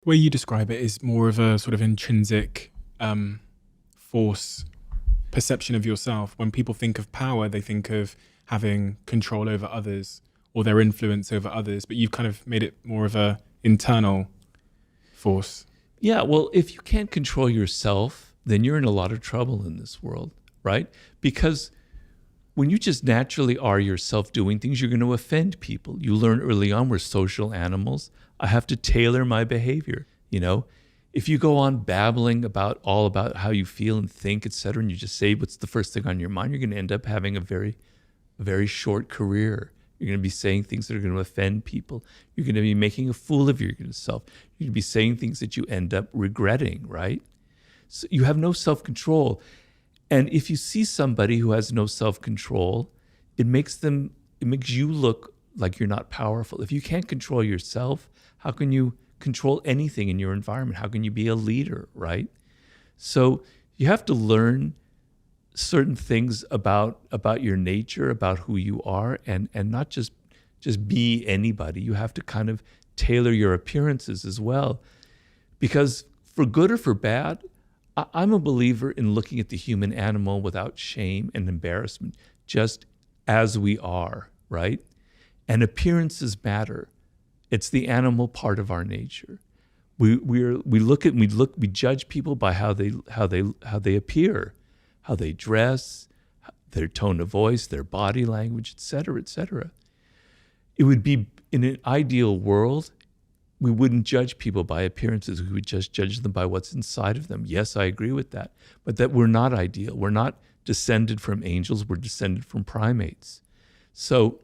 The way you describe it is more of a sort of intrinsic force perception of yourself. When people think of power, they think of having control over others or their influence over others, but you've kind of made it more of a internal force. Yeah, well, if you can't control yourself, then you're in a lot of trouble in this world, right? Because when you just naturally are yourself doing things, you're going to offend people. You learn early on we're social animals. I have to tailor my behavior, you know? If you go on babbling about how you feel and think, et cetera, and you just say what's the first thing on your mind, you're going to end up having a very short career. You're going to be saying things that are going to offend people. You're going to be making a fool of yourself. You're going to be saying things that you end up regretting, right? So you have no self-control. And if you see somebody who has no self-control, it makes you look like you're not powerful. If you can't control yourself, how can you control anything in your environment? How can you be a leader, right? So you have to learn certain things about your nature, about who you are, and not just be anybody. You have to kind of tailor your appearances as well. Because for good or for bad, I'm a believer in looking at the human animal without shame and embarrassment, just as we are, right? And appearances matter. It's the animal part of our nature. We judge people by how they appear, how they dress, their tone of voice, their body language, et cetera, et cetera. It would be, in an ideal world, we wouldn't judge people by appearances. We would just judge them by what's inside of them. Yes, I agree with that. But that we're not ideal. We're not descended from angels. We're descended from primates. So